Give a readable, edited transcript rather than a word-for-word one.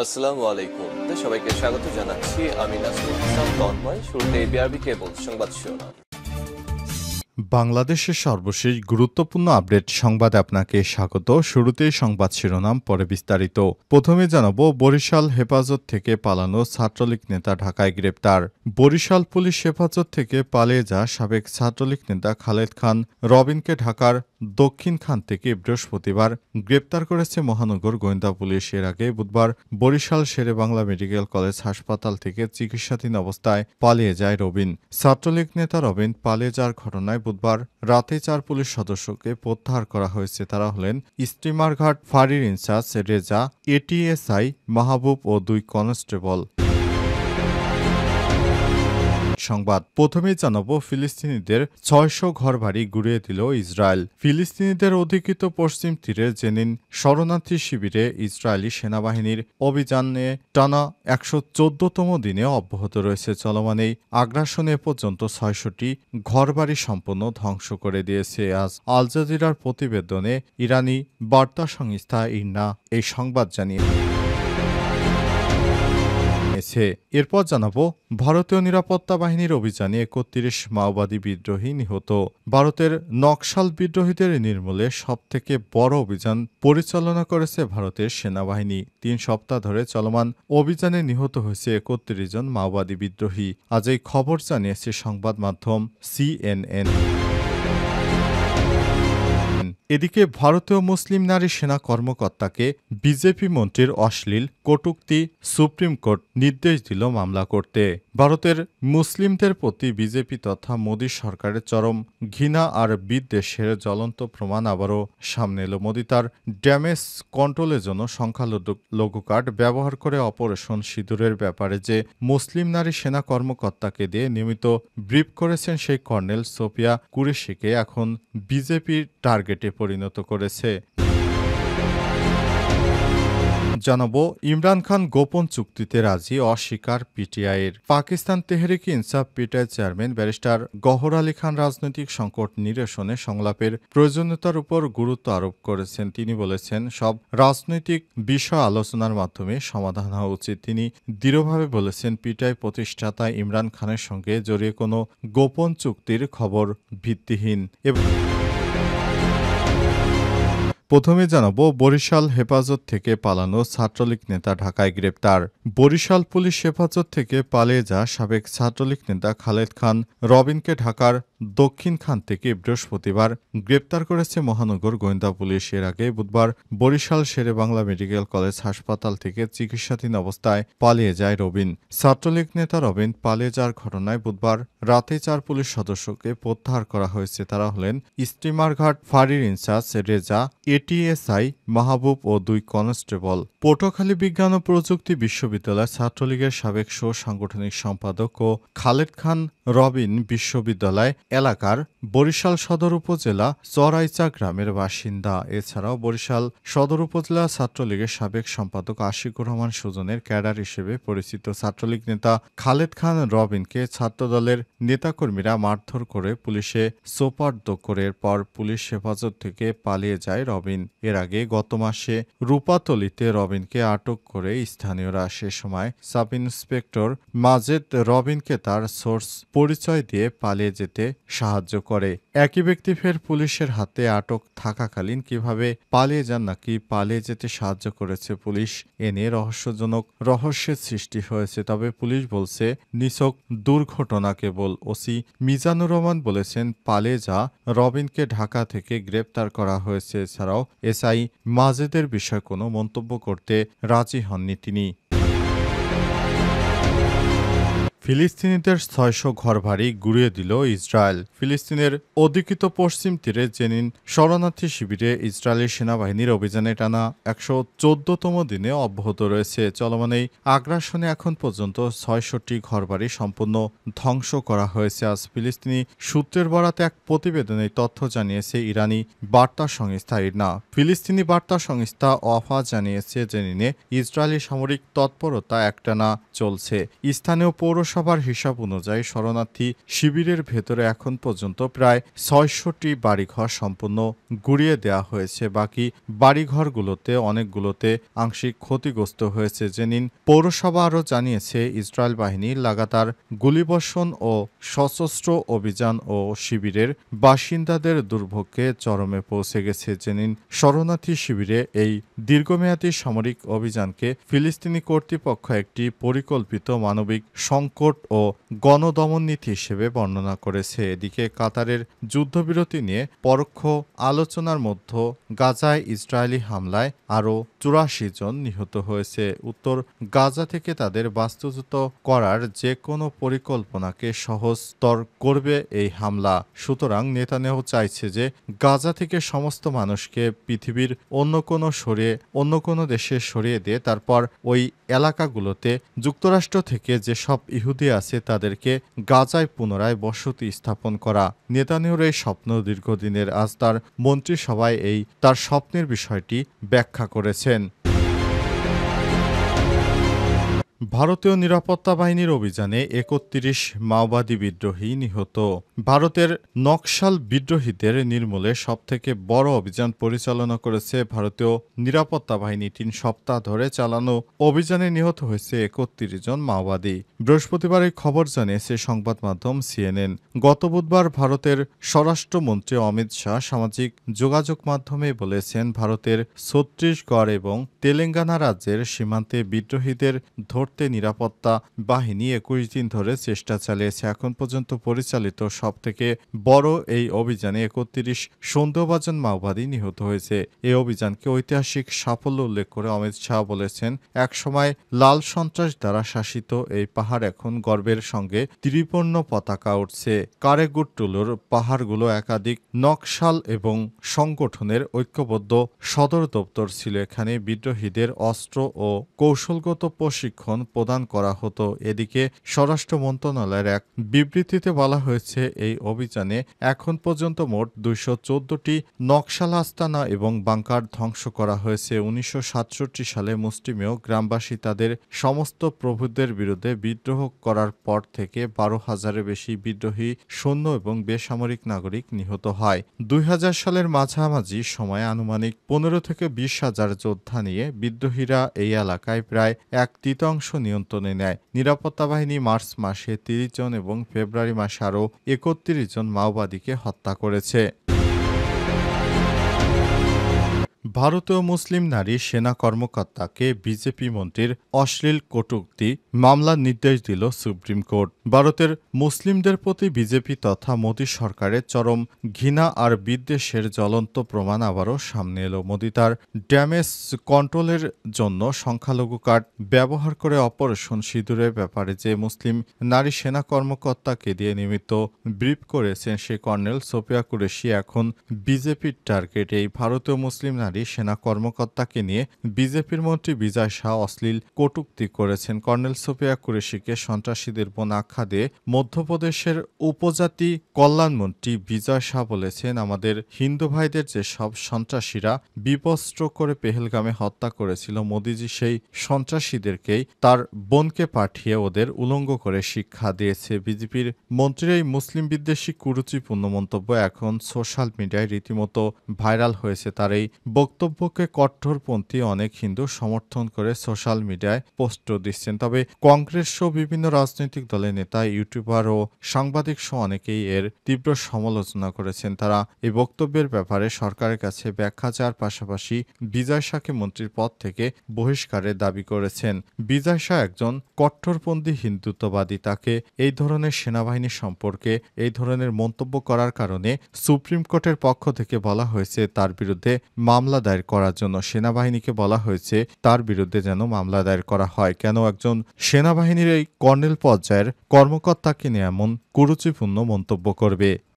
আসসালামু আলাইকুম। সবাইকে স্বাগত জানাচ্ছি। আমি নাসরুল ইসলাম তন্ময়। শুরুতে বিআরবি কেবল সংবাদ শিরোনাম। বাংলাদেশের সর্বশেষ গুরুত্বপূর্ণ আপডেট সংবাদে আপনাকে স্বাগত। শুরুতেই সংবাদ শিরোনাম, পরে বিস্তারিত। প্রথমে জানাবো, বরিশাল হেফাজত থেকে পালানো ছাত্রলীগ নেতা ঢাকায় গ্রেপ্তার। বরিশাল পুলিশ হেফাজত থেকে পালিয়ে যাওয়া সাবেক ছাত্রলীগ নেতা খালেদ খান রবিনকে ঢাকার দক্ষিণ খান থেকে বৃহস্পতিবার গ্রেপ্তার করেছে মহানগর গোয়েন্দা পুলিশ। এর আগে বুধবার বরিশাল শেরেবাংলা মেডিকেল কলেজ হাসপাতাল থেকে চিকিৎসাধীন অবস্থায় পালিয়ে যায় রবিন। ছাত্রলীগ নেতা রবিন পালিয়ে যাওয়ার ঘটনায় বুধবার রাতে 4 পুলিশ সদস্যকে প্রত্যাহার করা হয়েছে। তারা হলেন স্টিমারঘাট ফাঁড়ির ইনচার্জ রেজা, এটিএসআই মাহবুব ও 2 কনস্টেবল। সংবাদ প্রথমেই জানাবো, ফিলিস্তিনিদের 600 ঘরবাড়ি গুঁড়িয়ে দিল ইসরায়েল। ফিলিস্তিনিদের অধিকৃত পশ্চিম তীরের জেনিন শরণার্থী শিবিরে ইসরায়েলি সেনাবাহিনীর অভিযানে টানা 114তম দিনে অব্যাহত রয়েছে। চলমান এই আগ্রাসনে পর্যন্ত 600টি ঘরবাড়ি সম্পূর্ণ ধ্বংস করে দিয়েছে। আজ আল জাজিরার প্রতিবেদনে ইরানি বার্তা সংস্থা ইরনা এই সংবাদ জানিয়েছে। এরপর জানাবো, ভারতীয় নিরাপত্তা বাহিনীর অভিযানে 31 মাওবাদী বিদ্রোহী নিহত। ভারতের নকশাল বিদ্রোহীদের নির্মূলে সবথেকে বড় অভিযান পরিচালনা করেছে ভারতের সেনাবাহিনী। 3 সপ্তাহ ধরে চলমান অভিযানে নিহত হয়েছে 31 জন মাওবাদী বিদ্রোহী। আজ এই খবর জানিয়েছে সংবাদ মাধ্যম CNN। এদিকে ভারতীয় মুসলিম নারী সেনা কর্মকর্তাকে বিজেপি মন্ত্রীর অশ্লীল কটূক্তি সুপ্রিম কোর্ট নির্দেশ দিল মামলা করতে। ভারতের মুসলিমদের প্রতি বিজেপি তথা মোদী সরকারের চরম ঘৃণা আর বিদ্বেষের জ্বলন্ত প্রমাণ আবারও সামনে এলো। মোদী তার ড্যামেজ কন্ট্রোলের জন্য সংখ্যালঘু কার্ড ব্যবহার করে অপারেশন সিঁদুরের ব্যাপারে যে মুসলিম নারী সেনা কর্মকর্তাকে দিয়ে নিয়মিত ব্রিফ করেছেন, সেই কর্নেল সোফিয়া কুরেশিকে এখন বিজেপির টার্গেটে পরিণত করেছে। জানাবো, ইমরান খান গোপন চুক্তিতে রাজি, অস্বীকার পিটিআইয়ের। Pakistan Tehreek Insaf PTI chairman barrister Gohar Ali Khan রাজনৈতিক সংকট নিরসনে সংলাপের প্রয়োজনীয়তার উপর গুরুত্ব আরোপ করেছেন। তিনি বলেছেন, সব রাজনৈতিক বিষয় আলোচনার মাধ্যমে সমাধান হওয়া উচিত। তিনি দৃঢ়ভাবে বলেছেন, পিটিআই প্রতিষ্ঠাতা ইমরান খানের সঙ্গে জড়িয়ে কোনো গোপন চুক্তির খবর ভিত্তিহীন। প্রথমে জানাবো, বরিশাল হেফাজত থেকে পালানো ছাত্রলীগ নেতা ঢাকায় গ্রেপ্তার। বরিশাল পুলিশ হেফাজত থেকে পালিয়ে যাওয়া সাবেক ছাত্রলীগ নেতা খালেদ খান রবিনকে ঢাকার দক্ষিণ খান থেকে বৃহস্পতিবার গ্রেপ্তার করেছে মহানগর গোয়েন্দা পুলিশ। এর আগে বুধবার বরিশাল শেরেবাংলা মেডিকেল কলেজ হাসপাতাল থেকে চিকিৎসাধীন অবস্থায় পালিয়ে যায় রবিন। ছাত্রলীগ নেতা রবিন পালিয়ে যাওয়ার ঘটনায় বুধবার রাতে 4 পুলিশ সদস্যকে প্রত্যাহার করা হয়েছে। তারা হলেন স্টিমারঘাট ফাঁড়ির ইনচার্জ রেজা, এটিএসআই মাহবুব ও 2 কনস্টেবল। পটুয়াখালী বিজ্ঞান ও প্রযুক্তি বিশ্ববিদ্যালয় ছাত্রলীগের সাবেক সাংগঠনিক সম্পাদক ও খালেদ খান রবিন বিশ্ববিদ্যালয় এলাকার বরিশাল সদর উপজেলা চরাইচা গ্রামের বাসিন্দা। এছাড়াও বরিশাল সদর উপজেলা ছাত্রলীগের সাবেক সম্পাদক আশিকুর রহমান সুজনের ক্যাডার হিসেবে পরিচিত। ছাত্রলীগ নেতা খালেদ খান রবিনকে ছাত্রদলের নেতাকর্মীরা মারধর করে পুলিশে সোপর্দ করে পর পুলিশ হেফাজত থেকে পালিয়ে যায় রবিন। এর আগে গত মাসে রূপাতলীতে রবিনকে আটক করে স্থানীয়রা। সে সময় সাব ইন্সপেক্টর মাজেদ রবিনকে তার সোর্স পরিচয় দিয়ে পালিয়ে যেতে সাহায্য করে। একই ব্যক্তি ফের পুলিশের হাতে আটক থাকাকালীন কিভাবে পালিয়ে যান নাকি পালিয়ে যেতে সাহায্য করেছে পুলিশ, এ নিয়ে রহস্যের সৃষ্টি হয়েছে। তবে পুলিশ বলছে নিছক দুর্ঘটনা কেবল। ওসি মিজানুর রহমান বলেছেন, পালিয়ে যা রবিনকে ঢাকা থেকে গ্রেপ্তার করা হয়েছে। এছাড়াও এসআই মাজেদের বিষয়ে কোনো মন্তব্য করতে রাজি হননি তিনি। ফিলিস্তিনিদের 600 ঘরবাড়ি গুঁড়িয়ে দিল ইসরায়েল। ফিলিস্তিনের অধিকৃত পশ্চিম তীরে জেনিন শরণার্থী শিবিরে ইসরায়েলি সেনাবাহিনীর অভিযানে টানা 114তম দিনে অব্যাহত রয়েছে। চলমান এই আগ্রাসনে এখন পর্যন্ত 600টি ঘরবাড়ি সম্পূর্ণ ধ্বংস করা হয়েছে। আজ ফিলিস্তিনি সূত্রের বরাতে এক প্রতিবেদনে তথ্য জানিয়েছে ইরানি বার্তা সংস্থা ইরনা। ফিলিস্তিনি বার্তা সংস্থা ওয়াফা জানিয়েছে, জেনিনে ইসরায়েলি সামরিক তৎপরতা একটানা চলছে। স্থানীয় পৌর পৌরসভার হিসাব অনুযায়ী শরণার্থী শিবিরের ভেতরে এখন পর্যন্ত প্রায় ৬০০টি বাড়িঘর সম্পূর্ণ গুঁড়িয়ে দেওয়া হয়েছে। বাকি বাড়িঘরগুলোতে অনেকগুলোতে আংশিক ক্ষতিগ্রস্ত হয়েছে। জেনিন পৌরসভা আরও জানিয়েছে, ইসরায়েল বাহিনী লাগাতার গুলিবর্ষণ ও সশস্ত্র অভিযান ও শিবিরের বাসিন্দাদের দুর্ভোগে চরমে পৌঁছে গেছে। জেনিন শরণার্থী শিবিরে এই দীর্ঘমেয়াদী সামরিক অভিযানকে ফিলিস্তিনি কর্তৃপক্ষ একটি পরিকল্পিত মানবিক সংকট ও গণদমন নীতি হিসেবে বর্ণনা করেছে। এদিকে কাতারের যুদ্ধবিরতি নিয়ে পরোক্ষ আলোচনার মধ্যে গাজায় ইসরায়েলি হামলায় আরও ৮৪ জন নিহত হয়েছে। উত্তর গাজা থেকে তাদের বাস্তুচ্যুত করার যে কোনো পরিকল্পনাকে সহজতর করবে এই হামলা। সুতরাং নেতানিয়াহু চাইছে যে গাজা থেকে সমস্ত মানুষকে পৃথিবীর অন্য কোনো দেশে সরিয়ে দিয়ে তারপর ওই এলাকাগুলোতে যুক্তরাষ্ট্র থেকে যেসব ইহুদি আছে তাদেরকে গাজায় পুনরায় বসতি স্থাপন করা। নেতানিয়াহুর এই স্বপ্ন দীর্ঘদিনের। আজ তার মন্ত্রিসভায় তার স্বপ্নের বিষয়টি ব্যাখ্যা করেছেন। ভারতীয় নিরাপত্তা বাহিনীর অভিযানে ৩১ মাওবাদী বিদ্রোহী নিহত। ভারতের নকশাল বিদ্রোহীদের নির্মূলে সবথেকে বড় অভিযান পরিচালনা করেছে ভারতীয় নিরাপত্তা বাহিনী। ৩ সপ্তাহ ধরে চালানো অভিযানে নিহত হয়েছে ৩১ জন মাওবাদী। বৃহস্পতিবার এই খবর জানিয়েছে সংবাদ মাধ্যম CNN। গত বুধবার ভারতের স্বরাষ্ট্রমন্ত্রী অমিত শাহ সামাজিক যোগাযোগ মাধ্যমে বলেছেন, ভারতের ছত্তিশগড় এবং তেলেঙ্গানা রাজ্যের সীমান্তে বিদ্রোহীদের ধরতে নিরাপত্তা বাহিনী ২১ দিন ধরে চেষ্টা চালিয়েছে। এখন পর্যন্ত পরিচালিত সবথেকে বড় এই অভিযানে ৩১ সন্দেহভাজন মাওবাদী নিহত হয়েছে। এই অভিযানকে ঐতিহাসিক সাফল্য উল্লেখ করে অমিত শাহ বলেছেন, একসময় লাল সন্ত্রাস দ্বারা শাসিত এই পাহাড় এখন গর্বের সঙ্গে ত্রিবর্ণ পতাকা উঠছে। কারেগুট্টুলুর পাহাড়গুলো একাধিক নকশাল এবং সংগঠনের ঐক্যবদ্ধ সদর দপ্তর ছিল। এখানে বিদ্রোহীদের অস্ত্র ও কৌশলগত প্রশিক্ষণ প্রদান করা হতো। এদিকে স্বরাষ্ট্র মন্ত্রণালয়ের এক বিবৃতিতে বলা হয়েছে, এই অভিযানে এখন পর্যন্ত মোট ২১৪টি নকশাল আস্তানা এবং বাংকার ধ্বংস করা হয়েছে। ১৯৬৭ সালে মুষ্টিমেয় গ্রামবাসী তাদের সমস্ত প্রভুদের বিরুদ্ধে বিদ্রোহ করার পর থেকে ১২,০০০-এর বেশি বিদ্রোহী সৈন্য এবং বেসামরিক নাগরিক নিহত হয়। ২০০০ সালের মাঝামাঝি সময়ে আনুমানিক ১৫ থেকে ২০,০০০ যোদ্ধা নিয়ে বিদ্রোহীরা এই এলাকায় প্রায় ১/৩ নিয়ন্ত্রণে নেয়। নিরাপত্তা বাহিনী মার্চ মাসে ৩০ জন এবং ফেব্রুয়ারি মাসে আরও ৩১ জন মাওবাদীকে হত্যা করেছে। ভারতীয় মুসলিম নারী সেনা কর্মকর্তাকে বিজেপি মন্ত্রীর অশ্লীল কটূক্তি মামলার নির্দেশ দিল সুপ্রিম কোর্ট। ভারতের মুসলিমদের প্রতি বিজেপি তথা মোদী সরকারের চরম ঘৃণা আর বিদ্বেষের জ্বলন্ত প্রমাণ আবারও সামনে এলো। মোদী তার ড্যামেজ কন্ট্রোলের জন্য সংখ্যালঘু কার্ড ব্যবহার করে অপারেশন সিঁদুরের ব্যাপারে যে মুসলিম নারী সেনা কর্মকর্তাকে দিয়ে নিয়মিত ব্রিফ করেছেন সে কর্নেল সোফিয়া কুরেশি এখন বিজেপির টার্গেট। এই ভারতীয় মুসলিম নারী সেনা কর্মকর্তাকে নিয়ে বিজেপির মন্ত্রী বিজয় শাহ অশ্লীল কটূক্তি করেছেন। কর্নেল সোফিয়া কুরেশিকে সন্ত্রাসীদের বোন আখ্যা দিয়ে মধ্যপ্রদেশের উপজাতি কল্যাণমন্ত্রী বিজয় শাহ বলেছেন, আমাদের হিন্দু ভাইদের যেসব সন্ত্রাসীরা বিবস্ত্র করে পেহেলগামে হত্যা করেছিল, মোদিজি সেই সন্ত্রাসীদেরকেই তার বোনকে পাঠিয়ে ওদের উলঙ্গ করে শিক্ষা দিয়েছে। বিজেপির মন্ত্রীর এই মুসলিম বিদ্বেষী কুরুচিপূর্ণ মন্তব্য এখন সোশ্যাল মিডিয়ায় রীতিমতো ভাইরাল হয়েছে। তার এই বক্তব্যকে কট্টরপন্থী অনেক হিন্দু সমর্থন করে সোশ্যাল মিডিয়ায় পোস্টও দিচ্ছেন। তবে কংগ্রেস সহ বিভিন্ন রাজনৈতিক দলের নেতা, ইউটিউবার ও সাংবাদিক সহ অনেকেই এর তীব্র সমালোচনা করেছেন। তারা এই বক্তব্যের ব্যাপারে সরকারের কাছে ব্যাখ্যা চাওয়ার পাশাপাশি বিজয় শাহকে মন্ত্রীর পদ থেকে বহিষ্কারের দাবি করেছেন। বিজয় শাহ একজন কট্টরপন্থী হিন্দুত্ববাদী। তাকে এই ধরনের সেনাবাহিনী সম্পর্কে এই ধরনের মন্তব্য করার কারণে সুপ্রিম কোর্টের পক্ষ থেকে বলা হয়েছে তার বিরুদ্ধে মামলা দায়ের করার জন্য। সেনাবাহিনীকে বলা হয়েছে তার বিরুদ্ধে যেন মামলা দায়ের করা হয়। কেন একজন সেনাবাহিনীর এই কর্নেল পর্যায়ের কর্মকর্তাকে নিয়ে এমন কুরুচিপূর্ণ মন্তব্য করবে?